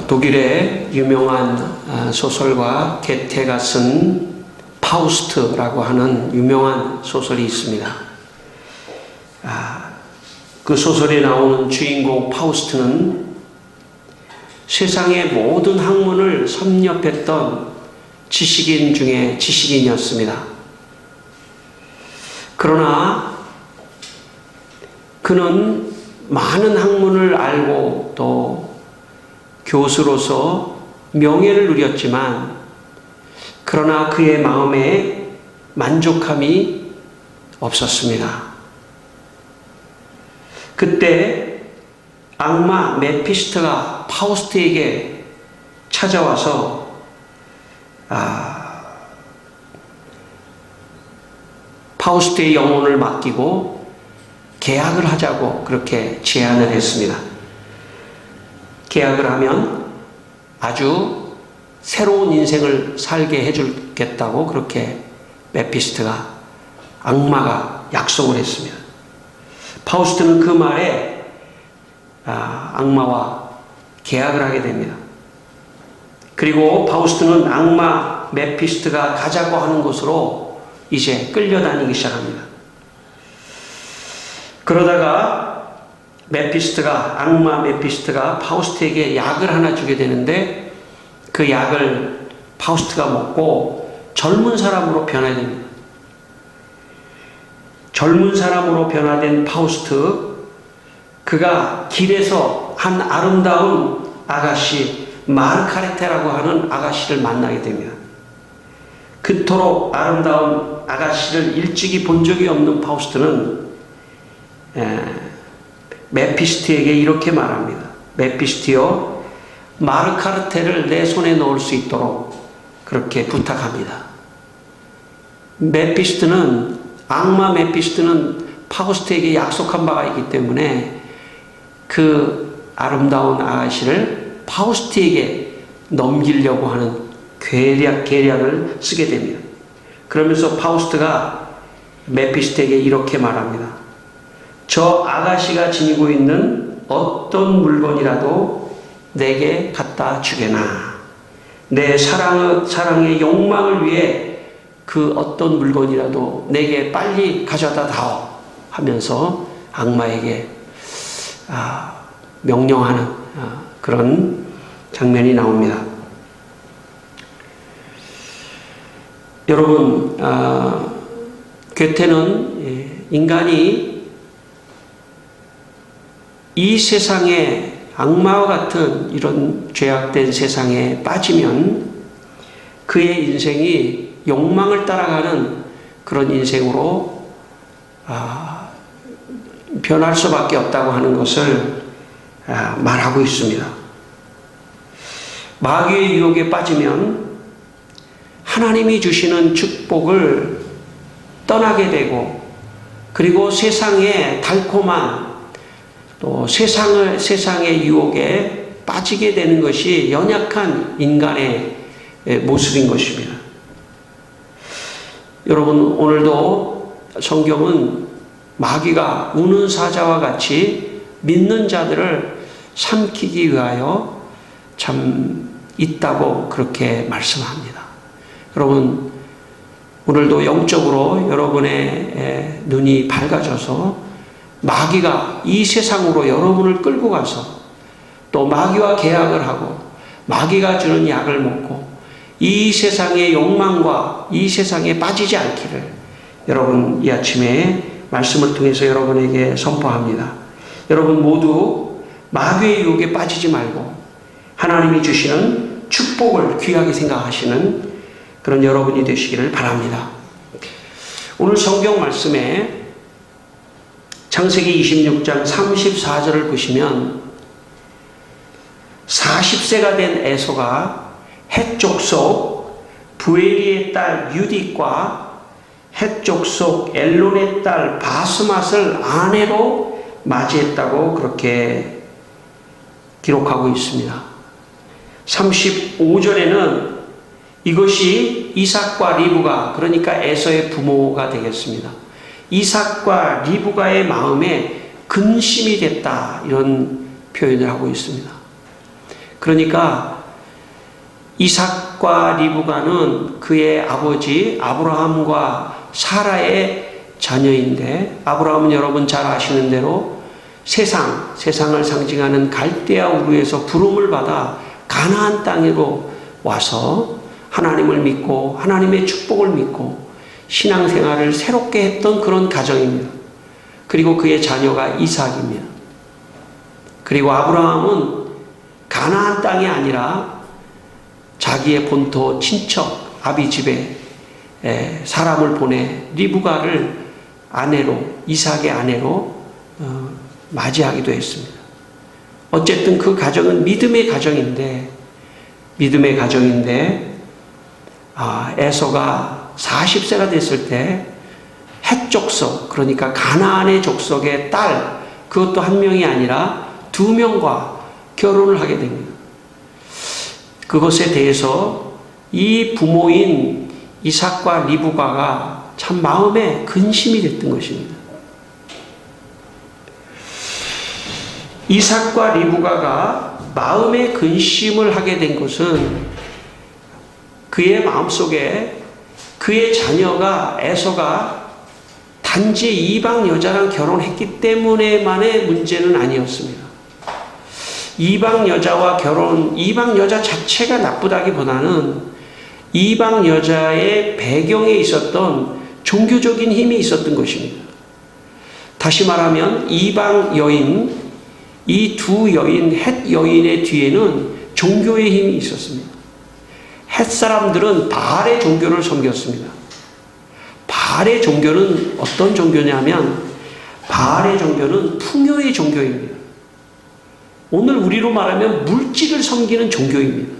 독일의 유명한 소설가 게테가 쓴 파우스트라고 하는 유명한 소설이 있습니다. 그 소설에 나오는 주인공 파우스트는 세상의 모든 학문을 섭렵했던 지식인 중에 지식인이었습니다. 그러나 그는 많은 학문을 알고 또 교수로서 명예를 누렸지만 그러나 그의 마음에 만족함이 없었습니다. 그때 악마 메피스토가 파우스트에게 찾아와서 파우스트의 영혼을 맡기고 계약을 하자고 그렇게 제안을 했습니다. 계약을 하면 아주 새로운 인생을 살게 해주겠다고 그렇게 메피스토가 악마가 약속을 했습니다. 파우스트는 그 말에 악마와 계약을 하게 됩니다. 그리고 파우스트는 악마 메피스토가 가자고 하는 곳으로 이제 끌려다니기 시작합니다. 그러다가 악마 메피스토가 파우스트에게 약을 하나 주게 되는데 그 약을 파우스트가 먹고 젊은 사람으로 변하게 됩니다. 젊은 사람으로 변화된 파우스트, 그가 길에서 한 아름다운 아가씨, 마르카레테라고 하는 아가씨를 만나게 됩니다. 그토록 아름다운 아가씨를 일찍이 본 적이 없는 파우스트는 메피스토에게 이렇게 말합니다. 메피스토여, 마르카레테를 내 손에 넣을 수 있도록 그렇게 부탁합니다. 악마 메피스토는 파우스트에게 약속한 바가 있기 때문에 그 아름다운 아가씨를 파우스트에게 넘기려고 하는 계략을 쓰게 됩니다. 그러면서 파우스트가 메피스토에게 이렇게 말합니다. 저 아가씨가 지니고 있는 어떤 물건이라도 내게 갖다 주게나. 내 사랑의 욕망을 위해 그 어떤 물건이라도 내게 빨리 가져다 다오 하면서 악마에게 명령하는 그런 장면이 나옵니다. 여러분, 괴테는 인간이 이 세상에 악마와 같은 이런 죄악된 세상에 빠지면 그의 인생이 욕망을 따라가는 그런 인생으로 변할 수밖에 없다고 하는 것을 말하고 있습니다. 마귀의 유혹에 빠지면 하나님이 주시는 축복을 떠나게 되고 그리고 세상의 달콤한 또 세상의 유혹에 빠지게 되는 것이 연약한 인간의 모습인 것입니다. 여러분, 오늘도 성경은 마귀가 우는 사자와 같이 믿는 자들을 삼키기 위하여 참 있다고 그렇게 말씀합니다. 여러분, 오늘도 영적으로 여러분의 눈이 밝아져서 마귀가 이 세상으로 여러분을 끌고 가서 또 마귀와 계약을 하고 마귀가 주는 약을 먹고 이 세상의 욕망과 이 세상에 빠지지 않기를 여러분 이 아침에 말씀을 통해서 여러분에게 선포합니다. 여러분 모두 마귀의 유혹에 빠지지 말고 하나님이 주시는 축복을 귀하게 생각하시는 그런 여러분이 되시기를 바랍니다. 오늘 성경 말씀에 창세기 26장 34절을 보시면 40세가 된 에서가 헷 족속 부엘리의 딸 유딧과 헷 족속 엘론의 딸 바스맛을 아내로 맞이했다고 그렇게 기록하고 있습니다. 35절에는 이것이 이삭과 리브가, 그러니까 에서의 부모가 되겠습니다. 이삭과 리브가의 마음에 근심이 됐다, 이런 표현을 하고 있습니다. 그러니까 이삭과 리브가는 그의 아버지 아브라함과 사라의 자녀인데, 아브라함은 여러분 잘 아시는 대로 세상을 상징하는 갈대아 우르에서 부름을 받아 가나안 땅으로 와서 하나님을 믿고 하나님의 축복을 믿고 신앙생활을 새롭게 했던 그런 가정입니다. 그리고 그의 자녀가 이삭입니다. 그리고 아브라함은 가나안 땅이 아니라 자기의 본토 친척 아비 집에 사람을 보내 리브가를 아내로, 이삭의 아내로 맞이하기도 했습니다. 어쨌든 그 가정은 믿음의 가정인데 에서가 40세가 됐을 때 헷 족속, 그러니까 가나안의 족속의 딸, 그것도 한 명이 아니라 두 명과 결혼을 하게 됩니다. 그것에 대해서 이 부모인 이삭과 리브가가 참 마음에 근심이 됐던 것입니다. 이삭과 리브가가 마음에 근심을 하게 된 것은 그의 마음속에 그의 자녀가 에서가 단지 이방 여자랑 결혼했기 때문에만의 문제는 아니었습니다. 이방 여자와 이방 여자 자체가 나쁘다기보다는 이방 여자의 배경에 있었던 종교적인 힘이 있었던 것입니다. 다시 말하면 이방 여인, 이 두 여인, 헷 여인의 뒤에는 종교의 힘이 있었습니다. 헷 사람들은 바알의 종교를 섬겼습니다. 바알의 종교는 어떤 종교냐면 바알의 종교는 풍요의 종교입니다. 오늘 우리로 말하면 물질을 섬기는 종교입니다.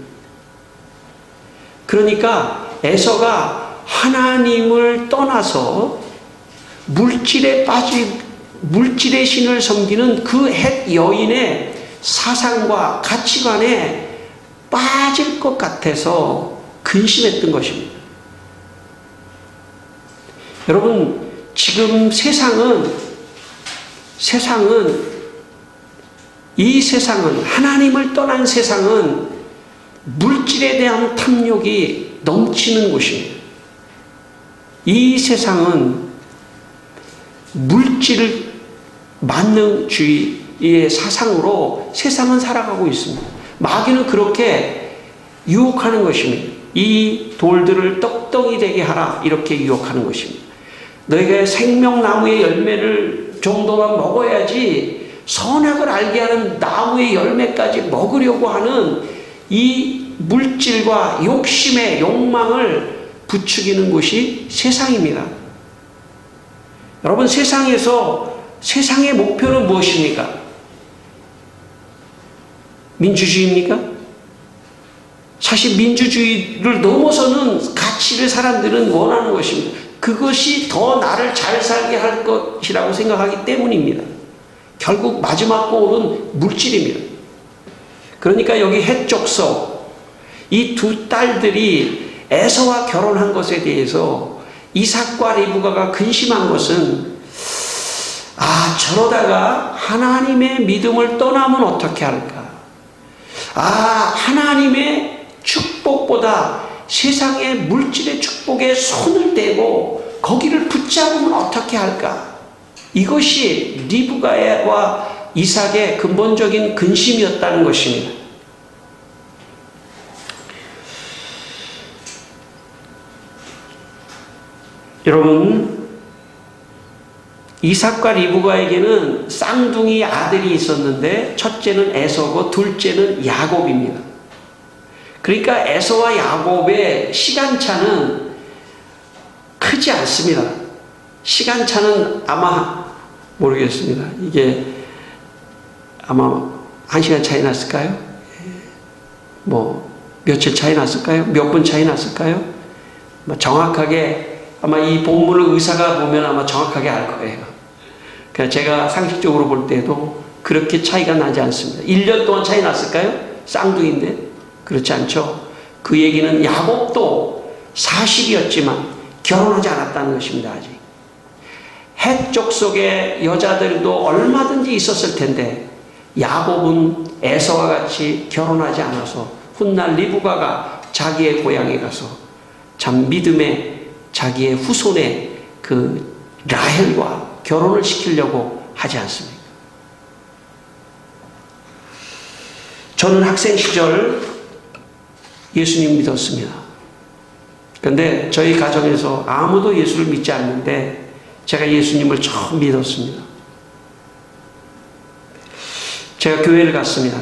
그러니까 에서가 하나님을 떠나서 물질의 신을 섬기는 그 헷 여인의 사상과 가치관에 빠질 것 같아서 근심했던 것입니다. 여러분, 지금 이 세상은, 하나님을 떠난 세상은 물질에 대한 탐욕이 넘치는 곳입니다. 이 세상은 물질 만능주의의 사상으로 세상은 살아가고 있습니다. 마귀는 그렇게 유혹하는 것입니다. 이 돌들을 떡덩이 되게 하라, 이렇게 유혹하는 것입니다. 너희가 생명나무의 열매를 정도만 먹어야지 선악을 알게 하는 나무의 열매까지 먹으려고 하는 이 물질과 욕심의 욕망을 부추기는 곳이 세상입니다. 여러분, 세상의 목표는 무엇입니까? 민주주의입니까? 사실 민주주의를 넘어서는 가치를 사람들은 원하는 것입니다. 그것이 더 나를 잘 살게 할 것이라고 생각하기 때문입니다. 결국 마지막 고울은 물질입니다. 그러니까 여기 헷 족속, 이 두 딸들이 에서와 결혼한 것에 대해서 이삭과 리브가가 근심한 것은, 저러다가 하나님의 믿음을 떠나면 어떻게 할까? 하나님의 축복보다 세상의 물질의 축복에 손을 대고 거기를 붙잡으면 어떻게 할까? 이것이 리브가와 이삭의 근본적인 근심이었다는 것입니다. 여러분, 이삭과 리브가에게는 쌍둥이 아들이 있었는데 첫째는 에서고 둘째는 야곱입니다. 그러니까 에서와 야곱의 시간차는 크지 않습니다. 시간차는 아마 모르겠습니다. 이게 아마 1시간 차이 났을까요? 며칠 차이 났을까요? 몇 분 차이 났을까요? 정확하게 아마 이 본문을 의사가 보면 아마 정확하게 알 거예요. 그러니까 제가 상식적으로 볼 때도 그렇게 차이가 나지 않습니다. 1년 동안 차이 났을까요? 쌍둥이인데. 그렇지 않죠. 그 얘기는 야곱도 40이었지만 결혼하지 않았다는 것입니다. 아직. 헷 족속의 여자들도 얼마든지 있었을 텐데 야곱은 에서와 같이 결혼하지 않아서 훗날 리브가가 자기의 고향에 가서 참 믿음의 자기의 후손의 그 라헬과 결혼을 시키려고 하지 않습니까? 저는 학생 시절 예수님 믿었습니다. 그런데 저희 가정에서 아무도 예수를 믿지 않는데 제가 예수님을 처음 믿었습니다. 제가 교회를 갔습니다.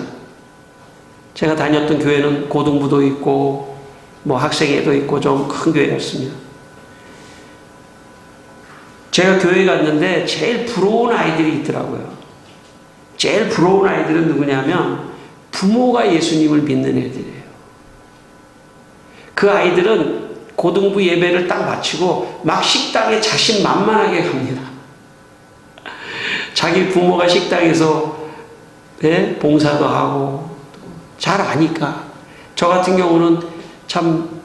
제가 다녔던 교회는 고등부도 있고 뭐 학생회도 있고 좀 큰 교회였습니다. 제가 교회 갔는데 제일 부러운 아이들이 있더라고요. 제일 부러운 아이들은 누구냐면 부모가 예수님을 믿는 애들이에요. 그 아이들은 고등부 예배를 딱 마치고 막 식당에 자신만만하게 갑니다. 자기 부모가 식당에서 봉사도 하고 잘 아니까. 저 같은 경우는 참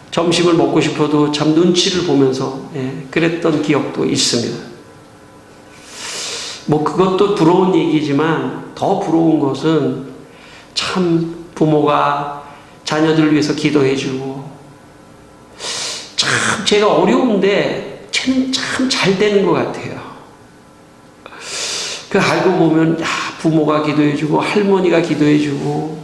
점심을 먹고 싶어도 참 눈치를 보면서 그랬던 기억도 있습니다. 뭐 그것도 부러운 얘기지만 더 부러운 것은 참 부모가 자녀들을 위해서 기도해주고 참 제가 어려운데 쟤는 참 잘 되는 것 같아요. 그 알고 보면 부모가 기도해주고 할머니가 기도해주고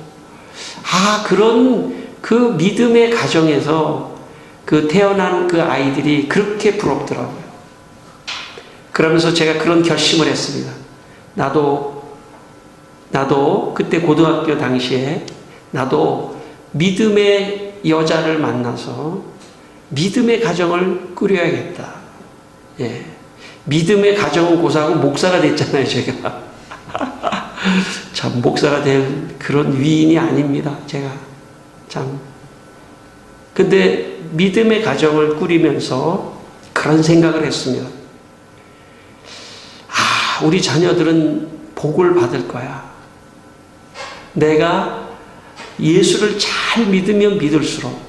그런 그 믿음의 가정에서 그 태어난 그 아이들이 그렇게 부럽더라고요. 그러면서 제가 그런 결심을 했습니다. 나도 그때 고등학교 당시에 나도 믿음의 여자를 만나서 믿음의 가정을 꾸려야겠다. 믿음의 가정은 고사하고 목사가 됐잖아요, 제가. 참 목사가 될 그런 위인이 아닙니다, 제가. 참. 근데 믿음의 가정을 꾸리면서 그런 생각을 했습니다. 우리 자녀들은 복을 받을 거야. 내가 예수를 잘 믿으면 믿을수록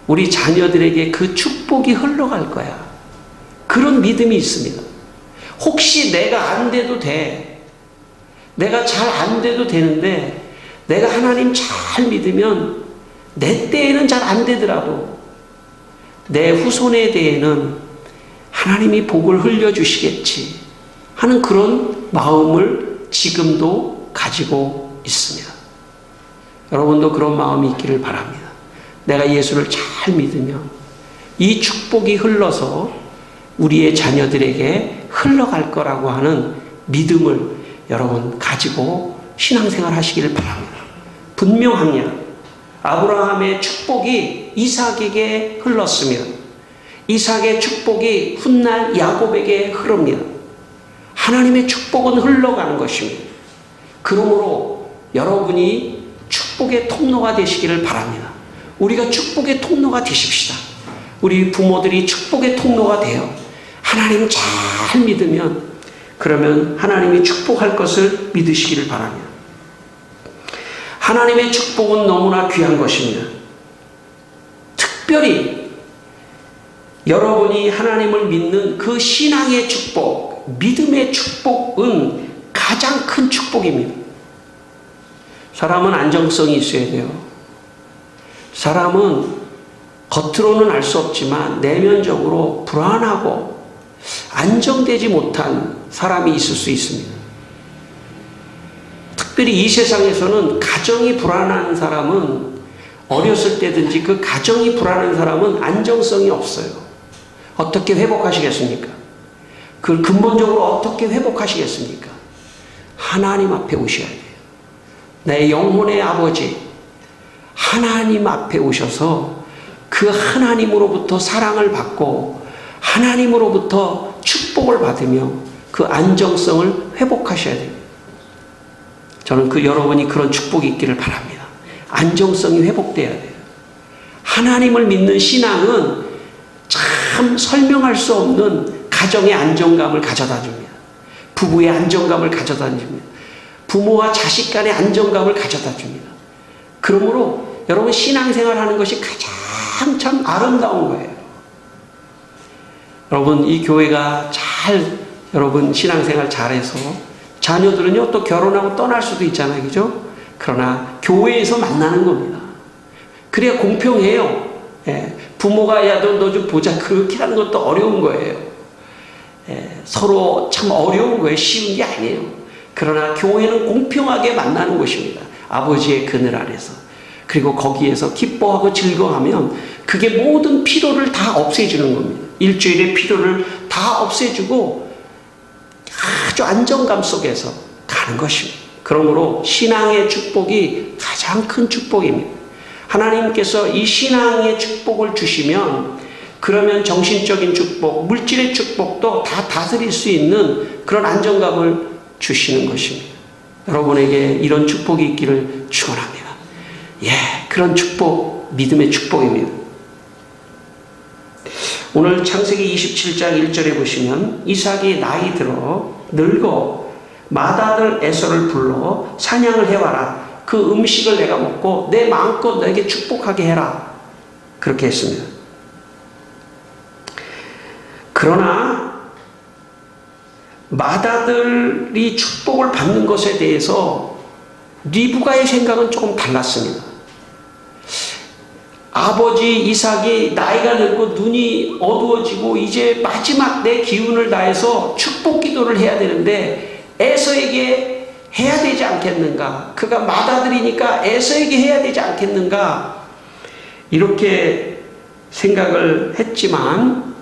우리 자녀들에게 그 축복이 흘러갈 거야. 그런 믿음이 있습니다. 혹시 내가 안 돼도 돼. 내가 잘 안 돼도 되는데 내가 하나님 잘 믿으면 내 때에는 잘 안 되더라도 내 후손에 대해는 하나님이 복을 흘려주시겠지 하는 그런 마음을 지금도 가지고 있습니다. 여러분도 그런 마음이 있기를 바랍니다. 내가 예수를 잘 믿으면 이 축복이 흘러서 우리의 자녀들에게 흘러갈 거라고 하는 믿음을 여러분 가지고 신앙생활 하시기를 바랍니다. 분명합니다. 아브라함의 축복이 이삭에게 흘렀습니다. 이삭의 축복이 훗날 야곱에게 흐릅니다. 하나님의 축복은 흘러가는 것입니다. 그러므로 여러분이 축복의 통로가 되시기를 바랍니다. 우리가 축복의 통로가 되십시다. 우리 부모들이 축복의 통로가 되어 하나님 잘 믿으면 그러면 하나님이 축복할 것을 믿으시기를 바랍니다. 하나님의 축복은 너무나 귀한 것입니다. 특별히 여러분이 하나님을 믿는 그 신앙의 축복, 믿음의 축복은 가장 큰 축복입니다. 사람은 안정성이 있어야 돼요. 사람은 겉으로는 알 수 없지만 내면적으로 불안하고 안정되지 못한 사람이 있을 수 있습니다. 특별히 이 세상에서는 가정이 불안한 사람은 어렸을 때든지 그 가정이 불안한 사람은 안정성이 없어요. 어떻게 회복하시겠습니까? 그걸 근본적으로 어떻게 회복하시겠습니까? 하나님 앞에 오셔야 돼요. 내 영혼의 아버지 하나님 앞에 오셔서 그 하나님으로부터 사랑을 받고 하나님으로부터 축복을 받으며 그 안정성을 회복하셔야 됩니다. 저는 여러분이 그런 축복이 있기를 바랍니다. 안정성이 회복돼야 돼요. 하나님을 믿는 신앙은 참 설명할 수 없는 가정의 안정감을 가져다 줍니다. 부부의 안정감을 가져다 줍니다. 부모와 자식 간의 안정감을 가져다 줍니다. 그러므로 여러분 신앙생활 하는 것이 가장 참 아름다운 거예요. 여러분 이 교회가 여러분 신앙생활 잘해서 자녀들은요, 또 결혼하고 떠날 수도 있잖아요. 그죠? 그러나 교회에서 만나는 겁니다. 그래야 공평해요. 예, 부모가 야, 너 좀 보자. 그렇게 하는 것도 어려운 거예요. 예, 서로 참 어려운 거예요. 쉬운 게 아니에요. 그러나 교회는 공평하게 만나는 곳입니다. 아버지의 그늘 아래서. 그리고 거기에서 기뻐하고 즐거워하면 그게 모든 피로를 다 없애주는 겁니다. 일주일의 피로를 다 없애주고 아주 안정감 속에서 가는 것입니다. 그러므로 신앙의 축복이 가장 큰 축복입니다. 하나님께서 이 신앙의 축복을 주시면 그러면 정신적인 축복, 물질의 축복도 다 다스릴 수 있는 그런 안정감을 주시는 것입니다. 여러분에게 이런 축복이 있기를 축원합니다. 예, 그런 축복, 믿음의 축복입니다. 오늘 창세기 27장 1절에 보시면 이삭이 나이 들어 늙어 맏아들 에서를 불러 사냥을 해와라. 그 음식을 내가 먹고 내 마음껏 너에게 축복하게 해라. 그렇게 했습니다. 그러나 맏아들이 축복을 받는 것에 대해서 리브가의 생각은 조금 달랐습니다. 아버지 이삭이 나이가 늙고 눈이 어두워지고 이제 마지막 내 기운을 다해서 축복 기도를 해야 되는데 에서에게 해야 되지 않겠는가? 그가 맏아들이니까 에서에게 해야 되지 않겠는가? 이렇게 생각을 했지만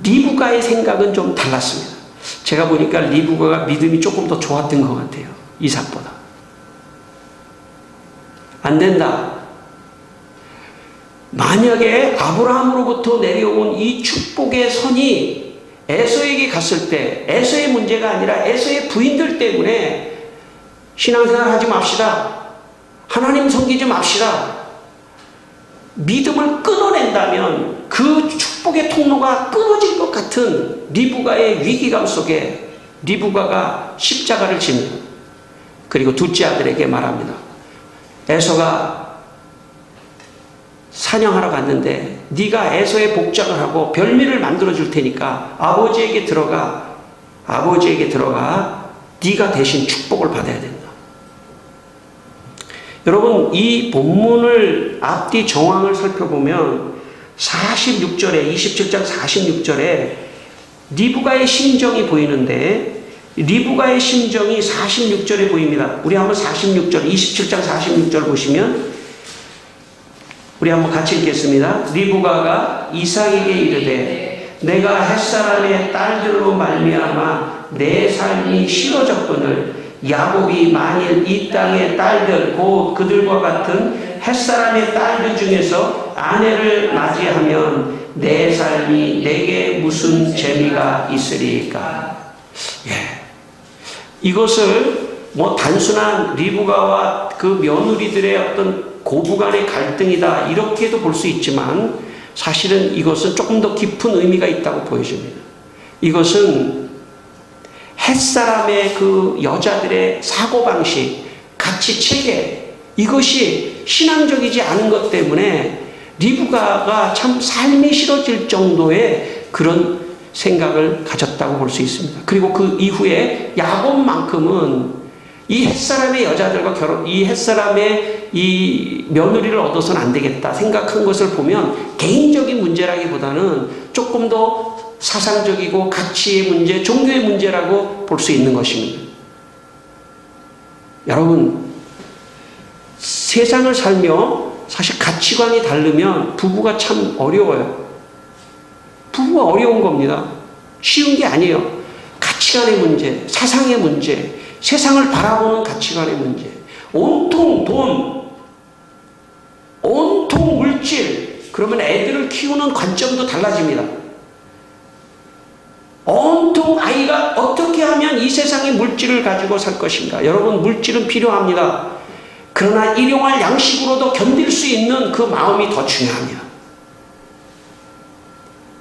리브가의 생각은 좀 달랐습니다. 제가 보니까 리브가가 믿음이 조금 더 좋았던 것 같아요. 이삭보다. 안 된다. 만약에 아브라함으로부터 내려온 이 축복의 선이 에서에게 갔을 때 에서의 문제가 아니라 에서의 부인들 때문에 신앙생활 하지 맙시다. 하나님 섬기지 맙시다. 믿음을 끊어낸다면 그 축복의 통로가 끊어질 것 같은 리브가의 위기감 속에 리브가가 십자가를 집니다. 그리고 둘째 아들에게 말합니다. 에서가 사냥하러 갔는데 네가 에서의 복장을 하고 별미를 만들어 줄 테니까 아버지에게 들어가 네가 대신 축복을 받아야 된다. 여러분, 이 본문을 앞뒤 정황을 살펴보면 46절에 27장 46절에 리브가의 심정이 보이는데 리브가의 심정이 46절에 보입니다. 우리 한번 46절 27장 46절 보시면 우리 한번 같이 읽겠습니다. 리브가가 이삭에게 이르되 내가 햇사람의 딸들로 말미암아 내 삶이 싫어졌거늘 야곱이 만일 이 땅의 딸들 곧 그들과 같은 햇사람의 딸들 중에서 아내를 맞이하면 내 삶이 내게 무슨 재미가 있으리까. 예. 이것을 단순한 리브가와 그 며느리들의 어떤 고부간의 갈등이다 이렇게도 볼 수 있지만 사실은 이것은 조금 더 깊은 의미가 있다고 보여집니다. 이것은 햇사람의 그 여자들의 사고방식, 가치 체계 이것이 신앙적이지 않은 것 때문에 리브가가 참 삶이 싫어질 정도의 그런 생각을 가졌다고 볼 수 있습니다. 그리고 그 이후에 야곱만큼은 이 햇사람의 여자들과 이 햇사람의 이 며느리를 얻어서는 안 되겠다 생각한 것을 보면 개인적인 문제라기보다는 조금 더 사상적이고 가치의 문제, 종교의 문제라고 볼 수 있는 것입니다. 여러분, 세상을 살며 사실 가치관이 다르면 부부가 참 어려워요. 부부가 어려운 겁니다. 쉬운 게 아니에요. 가치관의 문제, 사상의 문제, 세상을 바라보는 가치관의 문제, 온통 돈, 온통 물질, 그러면 애들을 키우는 관점도 달라집니다. 온통 아이가 어떻게 하면 이 세상의 물질을 가지고 살 것인가. 여러분, 물질은 필요합니다. 그러나 일용할 양식으로도 견딜 수 있는 그 마음이 더 중요합니다.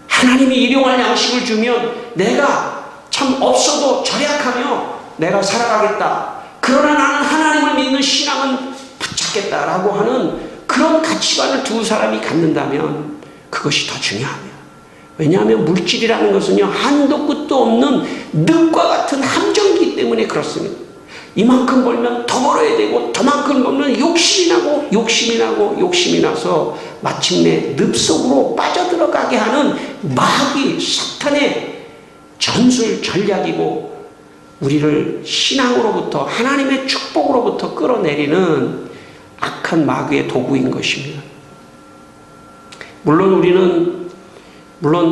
하나님이 일용할 양식을 주면 내가 참 없어도 절약하며 내가 살아가겠다. 그러나 나는 하나님을 믿는 신앙은 붙잡겠다라고 하는 그런 가치관을 두 사람이 갖는다면 그것이 더 중요합니다. 왜냐하면 물질이라는 것은요, 한도 끝도 없는 늪과 같은 함정이기 있기 때문에 그렇습니다. 이만큼 벌면 더 벌어야 되고 저만큼 벌면 욕심이 나서 마침내 늪속으로 빠져들어가게 하는 마귀 사탄의 전술 전략이고 우리를 신앙으로부터 하나님의 축복으로부터 끌어내리는 악한 마귀의 도구인 것입니다. 물론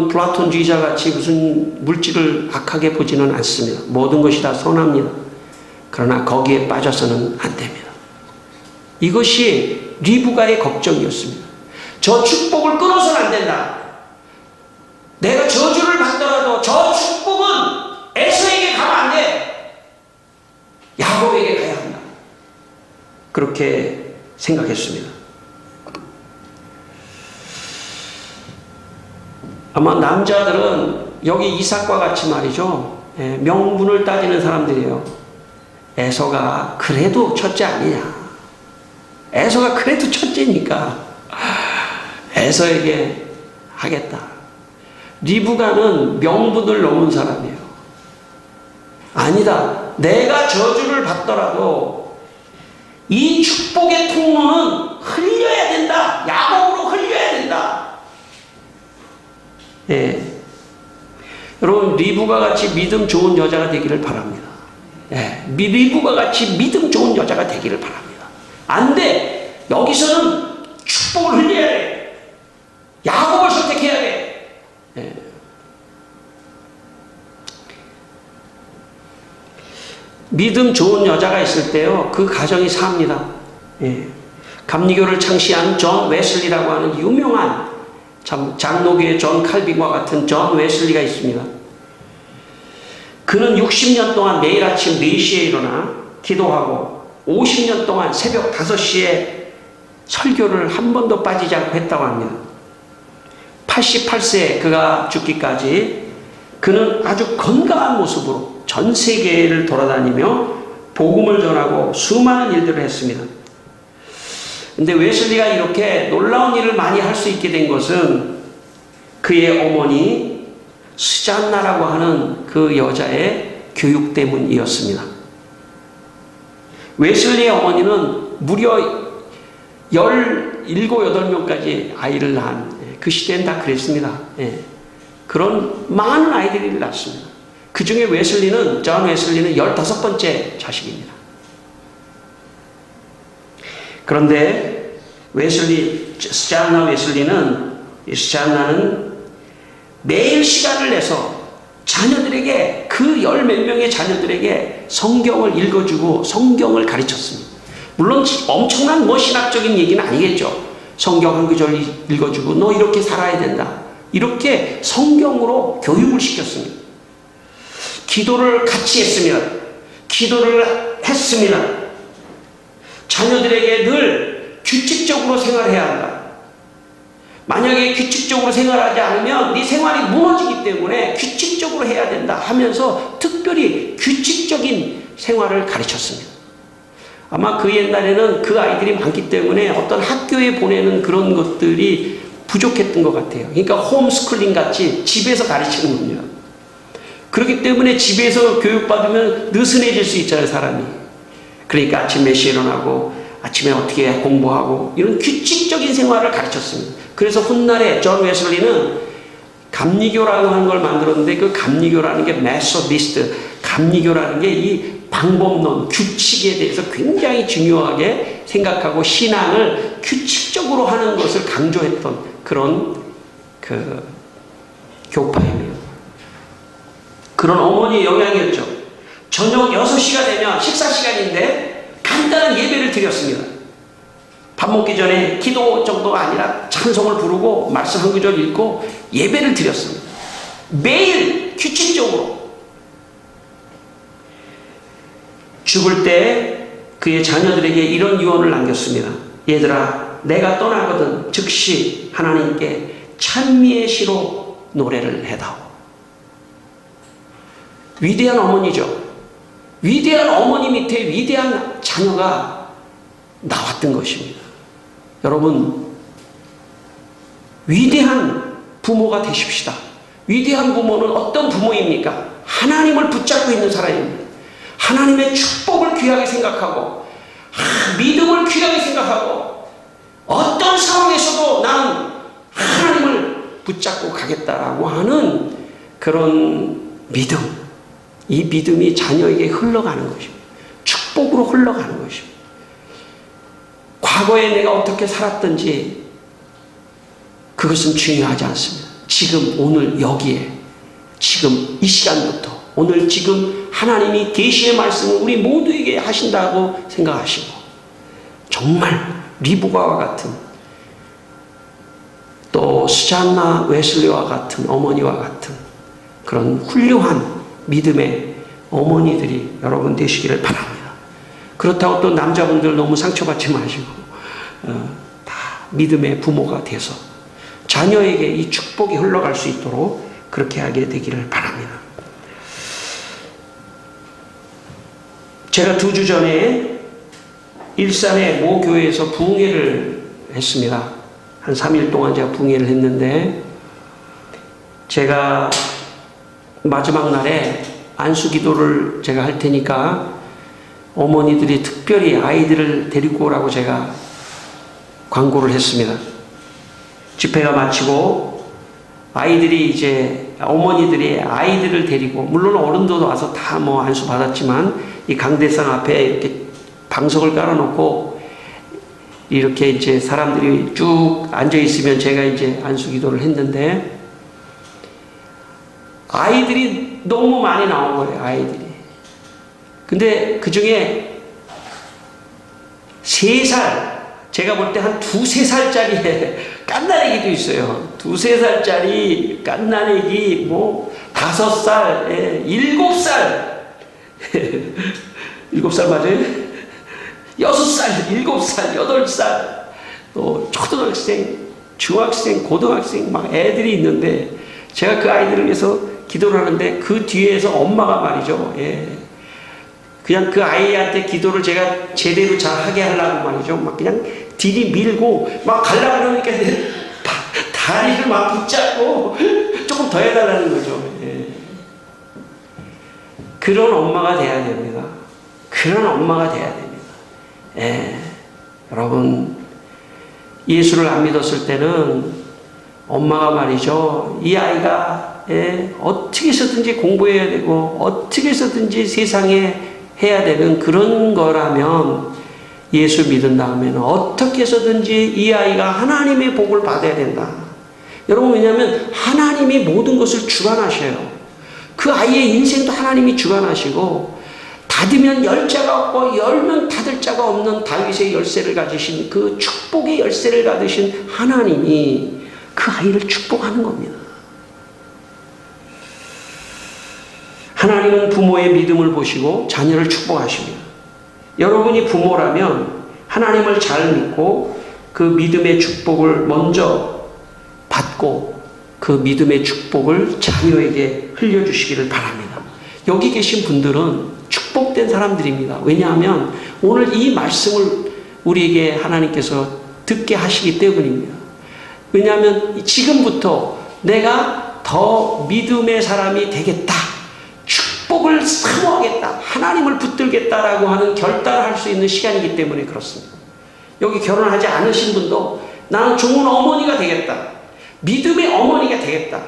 플라톤주의자 같이 무슨 물질을 악하게 보지는 않습니다. 모든 것이 다 선합니다. 그러나 거기에 빠져서는 안 됩니다. 이것이 리브가의 걱정이었습니다. 저 축복을 끊어서는 안 된다. 내가 저주를 받더라도 저 축복은 에서에게 가면 안 돼. 야곱에게 가야 한다. 그렇게 생각했습니다. 아마 남자들은 여기 이삭과 같이 말이죠. 명분을 따지는 사람들이에요. 에서가 그래도 첫째 아니냐. 에서가 그래도 첫째니까 에서에게 하겠다. 리브가는 명분을 넘은 사람이에요. 아니다. 내가 저주를 받더라도 이 축복의 통로는 흘려야 된다. 야곱으로 흘려야 된다. 예. 여러분, 리브가 같이 믿음 좋은 여자가 되기를 바랍니다. 예. 리브가 같이 믿음 좋은 여자가 되기를 바랍니다. 안 돼. 여기서는 축복을 흘려야 돼. 야곱을 선택해야 돼. 예. 믿음 좋은 여자가 있을 때요, 그 가정이 삽니다. 예. 감리교를 창시한 존 웨슬리라고 하는 유명한 장로교의 존 칼빈과 같은 존 웨슬리가 있습니다. 그는 60년 동안 매일 아침 4시에 일어나 기도하고 50년 동안 새벽 5시에 설교를 한 번도 빠지지 않고 했다고 합니다. 88세에 그가 죽기까지 그는 아주 건강한 모습으로 전 세계를 돌아다니며 복음을 전하고 수많은 일들을 했습니다. 근데 웨슬리가 이렇게 놀라운 일을 많이 할 수 있게 된 것은 그의 어머니 스잔나라고 하는 그 여자의 교육 때문이었습니다. 웨슬리의 어머니는 무려 17, 8명까지 아이를 낳은, 그 시대는 다 그랬습니다. 그런 많은 아이들을 낳았습니다. 그 중에 존 웨슬리는 15번째 자식입니다. 그런데 스잔나는 매일 시간을 내서 자녀들에게, 그 10몇 명의 자녀들에게 성경을 읽어주고 성경을 가르쳤습니다. 물론 엄청난 신학적인 얘기는 아니겠죠. 성경 한 구절 읽어주고 너 이렇게 살아야 된다. 이렇게 성경으로 교육을 시켰습니다. 기도를 같이 했습니다. 자녀들에게 늘 규칙적으로 생활해야 한다. 만약에 규칙적으로 생활하지 않으면 네 생활이 무너지기 때문에 규칙적으로 해야 된다 하면서 특별히 규칙적인 생활을 가르쳤습니다. 아마 그 옛날에는 그 아이들이 많기 때문에 어떤 학교에 보내는 그런 것들이 부족했던 것 같아요. 그러니까 홈스쿨링 같이 집에서 가르치는군요. 그렇기 때문에 집에서 교육받으면 느슨해질 수 있잖아요, 사람이. 그러니까 아침 몇 시에 일어나고 아침에 어떻게 공부하고 이런 규칙적인 생활을 가르쳤습니다. 그래서 훗날에 존 웨슬리는 감리교라고 하는 걸 만들었는데, 그 감리교라는 게 메소디스트, 감리교라는 게 이 방법론, 규칙에 대해서 굉장히 중요하게 생각하고 신앙을 규칙적으로 하는 것을 강조했던 그런 교파입니다. 그런 어머니의 영향이었죠. 저녁 6시가 되면 식사 시간인데 간단한 예배를 드렸습니다. 밥 먹기 전에 기도 정도가 아니라 찬송을 부르고 말씀 한 구절 읽고 예배를 드렸습니다. 매일 규칙적으로. 죽을 때 그의 자녀들에게 이런 유언을 남겼습니다. 얘들아, 내가 떠나거든 즉시 하나님께 찬미의 시로 노래를 해다오. 위대한 어머니죠. 위대한 어머니 밑에 위대한 자녀가 나왔던 것입니다. 여러분, 위대한 부모가 되십시다. 위대한 부모는 어떤 부모입니까? 하나님을 붙잡고 있는 사람입니다. 하나님의 축복을 귀하게 생각하고 믿음을 귀하게 생각하고 어떤 상황에서도 나는 하나님을 붙잡고 가겠다라고 하는 그런 믿음, 이 믿음이 자녀에게 흘러가는 것입니다. 축복으로 흘러가는 것입니다. 과거에 내가 어떻게 살았든지 그것은 중요하지 않습니다. 지금 오늘 여기에 지금 이 시간부터 오늘 지금 하나님이 계시의 말씀을 우리 모두에게 하신다고 생각하시고 정말 리브가와 같은 또 수잔나 웨슬리와 같은 어머니와 같은 그런 훌륭한 믿음의 어머니들이 여러분 되시기를 바랍니다. 그렇다고 또 남자분들 너무 상처받지 마시고 다 믿음의 부모가 돼서 자녀에게 이 축복이 흘러갈 수 있도록 그렇게 하게 되기를 바랍니다. 제가 2주 전에 일산의 모 교회에서 부흥회를 했습니다. 한 3일 동안 제가 부흥회를 했는데 제가 마지막 날에 안수 기도를 제가 할 테니까 어머니들이 특별히 아이들을 데리고 오라고 제가 광고를 했습니다. 집회가 마치고 아이들이 이제 어머니들이 아이들을 데리고 물론 어른도 와서 다 뭐 안수 받았지만 이 강대상 앞에 이렇게 방석을 깔아놓고 이렇게 이제 사람들이 쭉 앉아 있으면 제가 이제 안수 기도를 했는데 아이들이 너무 많이 나온 거예요. 아이들이. 근데 그 중에 3살, 제가 볼 때 한 2-3살짜리 깐난애기도 있어요. 2-3살짜리 깐난애기, 5살, 7살. 7살 맞아요? 6살, 7살, 8살. 또 초등학생, 중학생, 고등학생 막 애들이 있는데 제가 그 아이들을 위해서 기도를 하는데 그 뒤에서 엄마가 말이죠. 그냥 그 아이한테 기도를 제가 제대로 잘 하게 하려고 말이죠. 막 그냥 들이밀고 막 가려고 그러니까 다리를 막 붙잡고 조금 더 해달라는 거죠. 그런 엄마가 돼야 됩니다. 그런 엄마가 돼야 됩니다. 여러분, 예수를 안 믿었을 때는 엄마가 말이죠. 이 아이가 어떻게 해서든지 공부해야 되고 어떻게 해서든지 세상에 해야 되는 그런 거라면 예수 믿은 다음에는 어떻게 해서든지 이 아이가 하나님의 복을 받아야 된다. 여러분, 왜냐하면 하나님이 모든 것을 주관하셔요. 그 아이의 인생도 하나님이 주관하시고 닫으면 열 자가 없고 열면 닫을 자가 없는 다윗의 열쇠를 가지신 그 축복의 열쇠를 가지신 하나님이 그 아이를 축복하는 겁니다. 하나님은 부모의 믿음을 보시고 자녀를 축복하십니다. 여러분이 부모라면 하나님을 잘 믿고 그 믿음의 축복을 먼저 받고 그 믿음의 축복을 자녀에게 흘려주시기를 바랍니다. 여기 계신 분들은 축복된 사람들입니다. 왜냐하면 오늘 이 말씀을 우리에게 하나님께서 듣게 하시기 때문입니다. 왜냐하면 지금부터 내가 더 믿음의 사람이 되겠다. 축복을 사모하겠다. 하나님을 붙들겠다라고 하는 결단을 할 수 있는 시간이기 때문에 그렇습니다. 여기 결혼하지 않으신 분도 나는 좋은 어머니가 되겠다. 믿음의 어머니가 되겠다.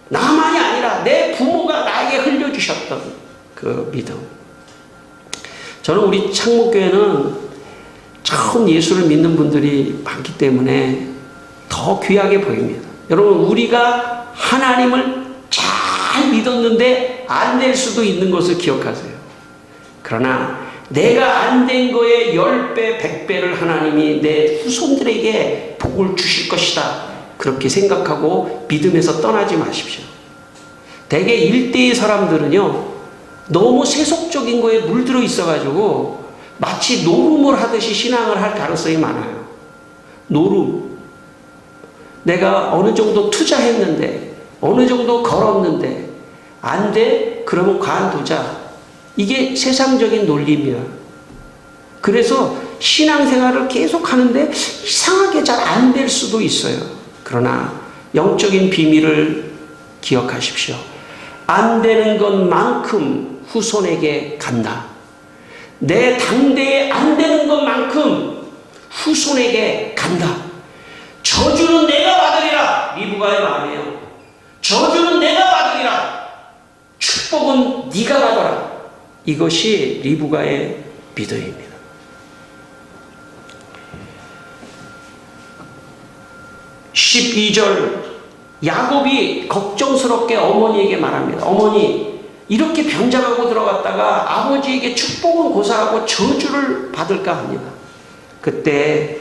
나만이 아니라 내 부모가 나에게 흘려주셨던 그 믿음. 저는 우리 창목교회는 처음 예수를 믿는 분들이 많기 때문에 더 귀하게 보입니다. 여러분, 우리가 하나님을 잘 믿었는데 안 될 수도 있는 것을 기억하세요. 그러나 내가 안 된 거에 10배, 100배를 하나님이 내 후손들에게 복을 주실 것이다. 그렇게 생각하고 믿음에서 떠나지 마십시오. 대개 일대의 사람들은요, 너무 세속적인 거에 물들어 있어가지고 마치 노름을 하듯이 신앙을 할 가능성이 많아요. 노름. 내가 어느 정도 투자했는데, 어느 정도 걸었는데, 안 돼? 그러면 관두자. 이게 세상적인 논리입니다. 그래서 신앙생활을 계속 하는데 이상하게 잘 안 될 수도 있어요. 그러나 영적인 비밀을 기억하십시오. 안 되는 것만큼 후손에게 간다. 내 당대에 안 되는 것만큼 후손에게 간다. 저주는 내가 받으리라. 리브가의 마음이에요. 저주는 내가 받으리라. 축복은 네가 받아라. 이것이 리브가의 믿음입니다. (12절) 야곱이 걱정스럽게 어머니에게 말합니다. 어머니, 이렇게 변장하고 들어갔다가 아버지에게 축복은 고사하고 저주를 받을까 합니다. 그때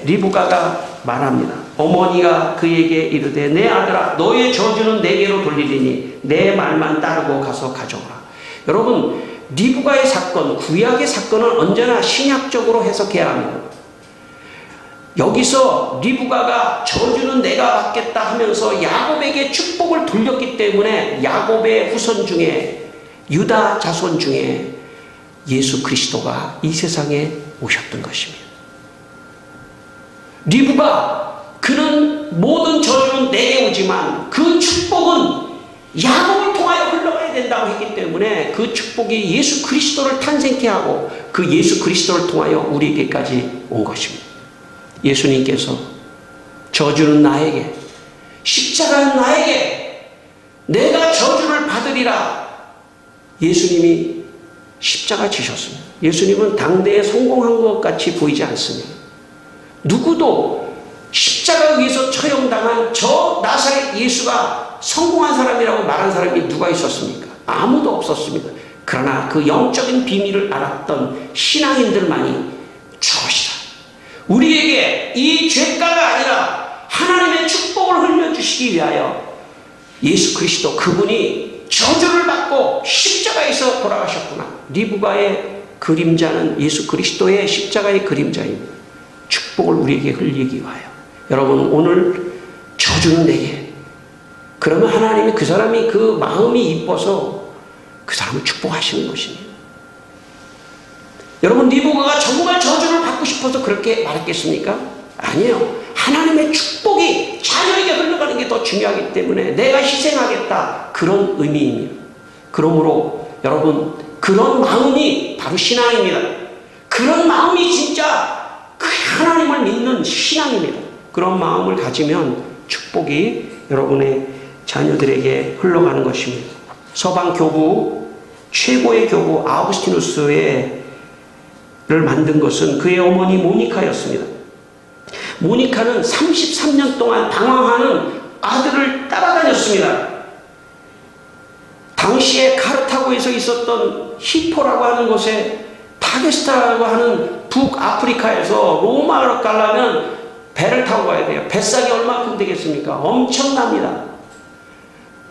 리브가가 말합니다. 어머니가 그에게 이르되 내 아들아, 너의 저주는 내게로 돌리리니 내 말만 따르고 가서 가져오라. 여러분, 리브가의 사건, 구약의 사건은 언제나 신약적으로 해석해야 합니다. 여기서 리브가가 저주는 내가 받겠다 하면서 야곱에게 축복을 돌렸기 때문에 야곱의 후손 중에, 유다 자손 중에 예수 그리스도가 이 세상에 오셨던 것입니다. 리브가, 그는 모든 저주는 내게 오지만 그 축복은 야곱을 통하여 흘러가야 된다고 했기 때문에 그 축복이 예수 그리스도를 탄생케 하고 그 예수 그리스도를 통하여 우리에게까지 온 것입니다. 예수님께서 저주는 나에게, 십자가는 나에게, 내가 저주를 받으리라. 예수님이 십자가 지셨습니다. 예수님은 당대에 성공한 것 같이 보이지 않습니다. 누구도 십자가 위에서 처형당한 저 나사렛 예수가 성공한 사람이라고 말한 사람이 누가 있었습니까? 아무도 없었습니다. 그러나 그 영적인 비밀을 알았던 신앙인들만이 저것이다. 우리에게 이 죄가가 아니라 하나님의 축복을 흘려주시기 위하여 예수 그리스도, 그분이 저주를 받고 십자가에서 돌아가셨구나. 리브가의 그림자는 예수 그리스도의 십자가의 그림자입니다. 축복을 우리에게 흘리기 위하여. 여러분, 오늘 저주는 내게. 그러면 하나님이 그 사람이 그 마음이 이뻐서 그 사람을 축복하시는 것입니다. 여러분, 리브가가 정말 저주를 받고 싶어서 그렇게 말했겠습니까? 아니에요. 하나님의 축복이 자녀에게 흘러가는 게 더 중요하기 때문에 내가 희생하겠다, 그런 의미입니다. 그러므로 여러분, 그런 마음이 바로 신앙입니다. 그런 마음이 진짜 그 하나님을 믿는 신앙입니다. 그런 마음을 가지면 축복이 여러분의 자녀들에게 흘러가는 것입니다. 서방 교부, 최고의 교부 아우구스티누스를 만든 것은 그의 어머니 모니카였습니다. 모니카는 33년 동안 방황하는 아들을 따라다녔습니다. 당시에 카르타고에서 있었던 히포라고 하는 곳에, 파게스타라고 하는 북아프리카에서 로마로 가려면 배를 타고 가야 돼요. 뱃삭이 얼마큼 되겠습니까? 엄청납니다.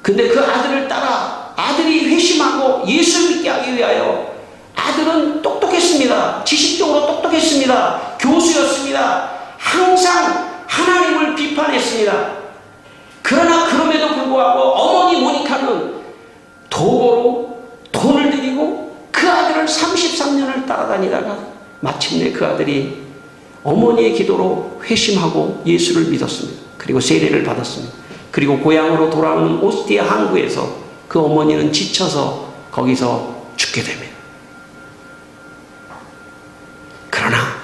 근데 그 아들을 따라 아들이 회심하고 예수 믿게 하기 위하여, 아들은 똑똑했습니다. 지식적으로 똑똑했습니다. 교수였습니다. 항상 하나님을 비판했습니다. 그러나 그럼에도 불구하고 어머니 모니카는 도보로 돈을 들이고 그 아들을 33년을 따라다니다가 마침내 그 아들이 어머니의 기도로 회심하고 예수를 믿었습니다. 그리고 세례를 받았습니다. 그리고 고향으로 돌아오는 오스티아 항구에서 그 어머니는 지쳐서 거기서 죽게 됩니다. 그러나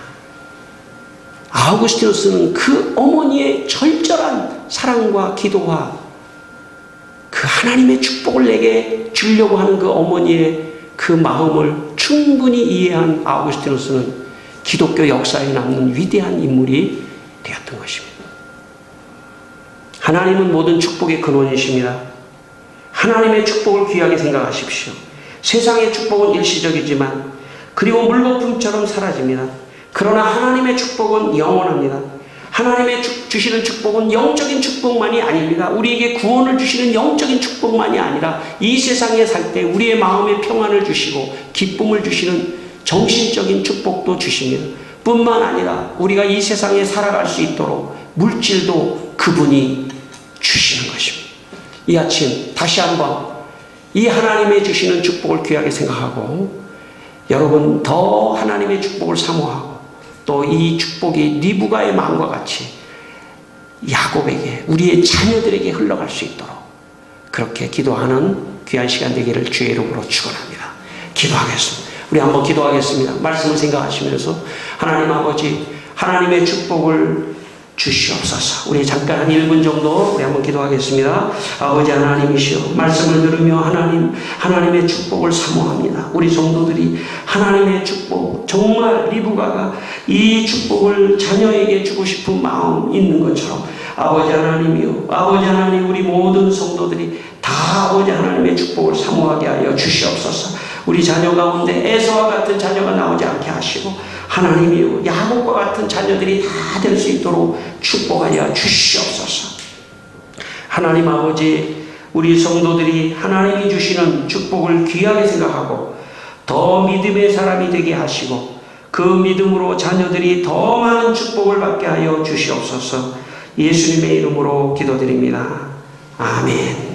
아우구스티누스는 그 어머니의 절절한 사랑과 기도와 그 하나님의 축복을 내게 주려고 하는 그 어머니의 그 마음을 충분히 이해한 아우구스티누스는 기독교 역사에 남는 위대한 인물이 되었던 것입니다. 하나님은 모든 축복의 근원이십니다. 하나님의 축복을 귀하게 생각하십시오. 세상의 축복은 일시적이지만 그리고 물거품처럼 사라집니다. 그러나 하나님의 축복은 영원합니다. 하나님의 주시는 축복은 영적인 축복만이 아닙니다. 우리에게 구원을 주시는 영적인 축복만이 아니라 이 세상에 살 때 우리의 마음에 평안을 주시고 기쁨을 주시는 정신적인 축복도 주십니다. 뿐만 아니라 우리가 이 세상에 살아갈 수 있도록 물질도 그분이 주시는 것입니다. 이 아침 다시 한번 이 하나님의 주시는 축복을 귀하게 생각하고, 여러분 더 하나님의 축복을 사모하고, 또 이 축복이 리브가의 마음과 같이 야곱에게, 우리의 자녀들에게 흘러갈 수 있도록 그렇게 기도하는 귀한 시간 되기를 주의 이름으로 축원합니다. 기도하겠습니다. 우리 한번 기도하겠습니다. 말씀을 생각하시면서 하나님 아버지, 하나님의 축복을 주시옵소서. 우리 잠깐 한 1분 정도 우리 한번 기도하겠습니다. 아버지 하나님이시여, 말씀을 들으며 하나님의 축복을 사모합니다. 우리 성도들이 하나님의 축복, 정말 리브가가 이 축복을 자녀에게 주고 싶은 마음 있는 것처럼 아버지 하나님이요, 아버지 하나님, 우리 모든 성도들이 다 아버지 하나님의 축복을 사모하게 하여 주시옵소서. 우리 자녀 가운데 에서와 같은 자녀가 나오지 않게 하시고 하나님이요, 야곱과 같은 자녀들이 다 될 수 있도록 축복하여 주시옵소서. 하나님 아버지, 우리 성도들이 하나님이 주시는 축복을 귀하게 생각하고 더 믿음의 사람이 되게 하시고 그 믿음으로 자녀들이 더 많은 축복을 받게 하여 주시옵소서. 예수님의 이름으로 기도드립니다. 아멘.